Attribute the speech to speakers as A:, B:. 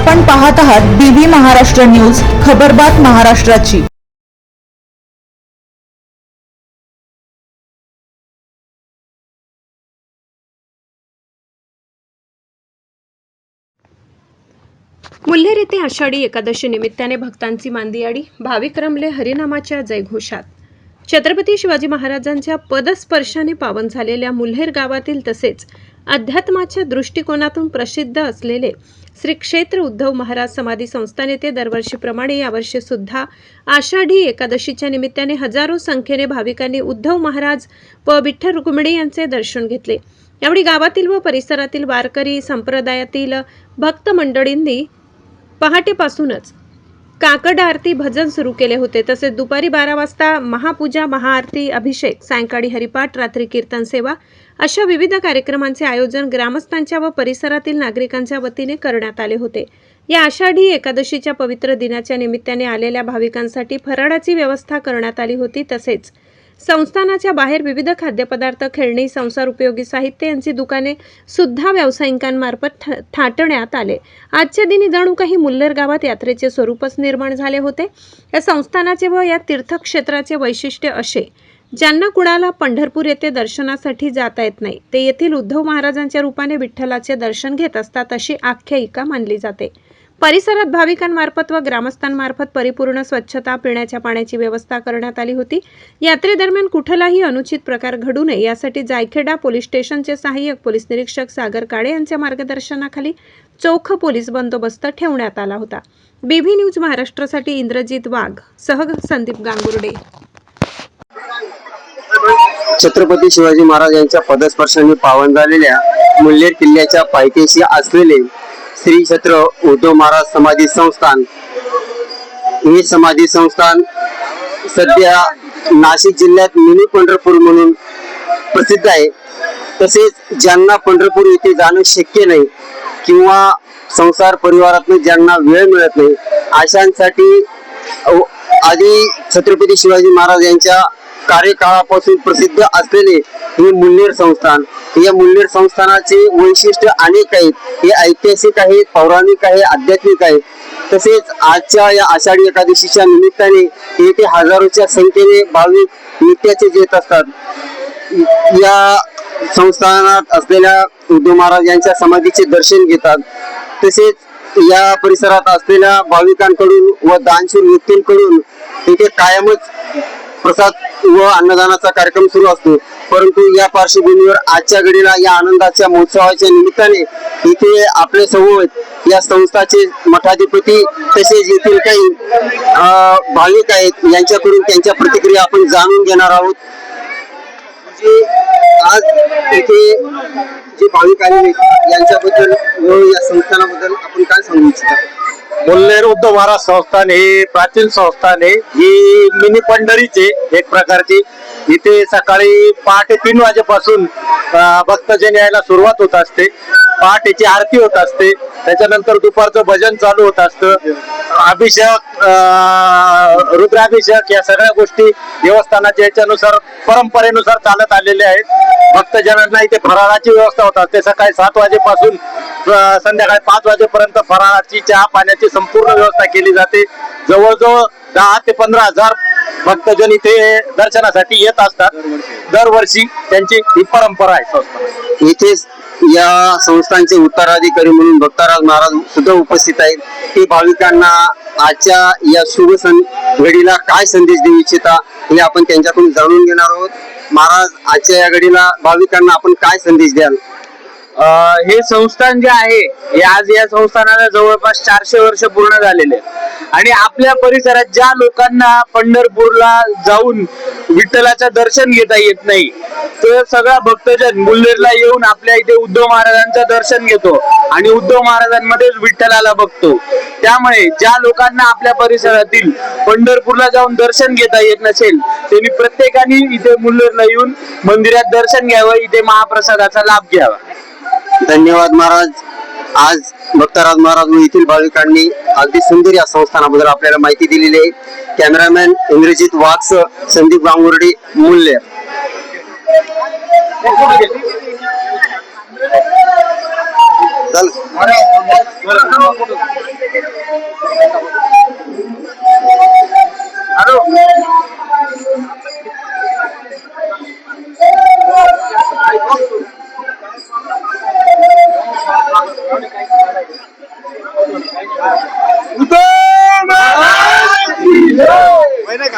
A: आपण पाहत आहात बीबी महाराष्ट्र न्यूज, खबरबात महाराष्ट्राची।
B: मुल्हेर येथे आषाढी एकादशी निमित्ताने भक्तांची मांदियाळी, भाविक रमले हरिनामाच्या जयघोषात। छत्रपती शिवाजी महाराजांच्या पदस्पर्शाने पावन झालेल्या मुल्हेर गावातील तसेच अध्यात्माच्या दृष्टिकोनातून प्रसिद्ध असलेले श्री क्षेत्र उद्धव महाराज समाधी संस्थान येथे दरवर्षीप्रमाणे यावर्षी सुद्धा आषाढी एकादशीच्या निमित्ताने हजारो संख्येने भाविकांनी उद्धव महाराज व विठ्ठल रुक्मिणी यांचे दर्शन घेतले। यावेळी गावातील व परिसरातील वारकरी संप्रदायातील भक्त मंडळींनी पहाटेपासूनच काकड आरती भजन सुरू केले होते। तसेच दुपारी 12 वाजता महापूजा, महाआरती, अभिषेक, सायंकाळी हरिपाठ, रात्री कीर्तन सेवा अशा विविध कार्यक्रमांचे आयोजन ग्रामस्थांच्या व परिसरातील नागरिकांच्या वतीने करण्यात आले होते। या आषाढी एकादशीच्या पवित्र दिनाच्या निमित्ताने आलेल्या भाविकांसाठी फराळाची व्यवस्था करण्यात आली होती। तसेच संस्थानाच्या बाहेर विविध खाद्यपदार्थ, खेळणी, संसार उपयोगी साहित्य यांची दुकाने सुद्धा व्यावसायिकांमार्फत थाटण्यात आले। आजच्या दिनी जणू काही मुल्हेर गावात यात्रेचे स्वरूपच निर्माण झाले होते। या संस्थानाचे व या तीर्थक्षेत्राचे वैशिष्ट्य असे, ज्यांना कुणाला पंढरपूर येथे दर्शनासाठी जाता येत नाही ते येथील उद्धव महाराजांच्या रूपाने विठ्ठलाचे दर्शन घेत असतात अशी आख्यायिका मानली जाते। परिसरात भाविकांमार्फत व ग्रामस्थांमार्फत परिपूर्ण स्वच्छता, पिण्याच्या पाण्याची व्यवस्था करण्यात आली होती। यात्रेदरम्यान कुठलाही अनुचित प्रकार घडू नये यासाठी जायखेडा पोलीस स्टेशनचे सहाय्यक पोलीस निरीक्षक सागर काळे यांच्या मार्गदर्शनाखाली चोख पोलीस बंदोबस्त ठेवण्यात आला होता। बीबी न्यूज महाराष्ट्रासाठी इंद्रजित वाघ सह संदीप गांगुर्डे।
C: छत्रपती शिवाजी महाराज यांच्या पदस्पर्शाने पावन झालेल्या मुल्हेर किल्ल्याच्या पायथ्याशी असलेले श्री क्षेत्र उद्धव महाराज समाधी संस्थान, हे समाधी संस्थान सध्या नाशिक जिल्ह्यात मिनी पंढरपूर म्हणून प्रसिद्ध आहे। तसेच ज्यांना पंढरपूर येथे जाणं शक्य नाही किंवा संसार परिवारातून ज्यांना वेळ मिळत नाही अशांसाठी आधी छत्रपती शिवाजी महाराज यांच्या कार्यकाळापासून प्रसिद्ध असलेले हे मुल्हेर संस्थान, या मुल्हेर संस्थानाचे वैशिष्ट्य अनेक आहेत। हे ऐतिहासिक आहेत, पौराणिक आहे, आध्यात्मिक आहे। तसेच आजच्या या आषाढी एकादशीच्या निमित्ताने येथे हजारोच्या संख्येने भाविक नित्याचे येत असतात। या संस्थानात असलेल्या उद्धव महाराज यांच्या समाधीचे दर्शन घेतात। तसेच या परिसरात असलेल्या भाविकांकडून व दानशूर व्यक्तींकडून येथे कायमच प्रसाद व अन्नदानाचा कार्यक्रम सुरू असतो। परंतु या पार्श्वभूमीवर आजच्या घडीला या आनंदाच्या महोत्सवाच्या निमित्ताने इथे आपल्या सोबत या संस्थाचे मठाधिपती तसेच येथील काही भाविक आहेत, यांच्याकडून त्यांच्या प्रतिक्रिया आपण जाणून घेणार आहोत। आज इथे जे भाविक आलेले यांच्याबद्दल व या संस्थानाबद्दल आपण काय सांगू इच्छिता?
D: मुल्हेर उद्धव महाराज संस्थान हे प्राचीन संस्थान आहे। ही मिनी पंढरीचे एक प्रकारची। इथे सकाळी पहाटे 3 वाजेपासून भक्तजन यायला सुरुवात होत असते। पहाटेची आरती होत असते, त्याच्यानंतर दुपारचं भजन चालू होत असतं। अभिषेक, रुद्राभिषेक या सगळ्या गोष्टी देवस्थानाच्या याच्यानुसार परंपरेनुसार चालत आलेल्या आहेत। भक्तजनांना इथे फराळाची व्यवस्था होत असते। सकाळी 7 वाजेपासून संध्याकाळी 5 वाजेपर्यंत फराळाची, चहा पाण्याची संपूर्ण व्यवस्था केली जाते। जवळजवळ 10 ते 15 हजार भक्तजन इथे दर्शनासाठी येत असतात दरवर्षी। त्यांची ही परंपरा आहे।
C: इथे या संस्थांचे उत्तराधिकारी म्हणून भक्तराज महाराज सुद्धा उपस्थित आहेत। ते भाविकांना आजच्या या शुभ घडीला काय संदेश देऊ इच्छिता हे आपण त्यांच्याकडून जाणून घेणार आहोत। महाराज, आजच्या या घडीला भाविकांना आपण काय संदेश द्याल?
E: हे संस्थान जे आहे हे आज या संस्थानाला जवळपास 400 वर्ष पूर्ण झालेले आणि आपल्या परिसरात ज्या लोकांना पंढरपूरला जाऊन विठ्ठलाचं दर्शन घेता येत नाही तर सगळा भक्तजन मुल्हेरला येऊन आपल्या इथे उद्धव महाराजांचं दर्शन घेतो आणि उद्धव महाराजांमध्येच विठ्ठलाला बघतो। त्यामुळे ज्या लोकांना आपल्या परिसरातील पंढरपूरला जाऊन दर्शन घेता येत नसेल त्यांनी प्रत्येकाने इथे मुल्हेरला येऊन मंदिरात दर्शन घ्यावं, इथे महाप्रसादाचा लाभ घ्यावा।
C: धन्यवाद महाराज। आज भक्तराज महाराज व येथील भाविकांनी अगदी सुंदर या संस्थानाबद्दल आपल्याला माहिती दिलेली आहे। कॅमेरामॅन इंद्रजित वाघ, संदीप गांगुर्डे, मुल्हेर। चालेल.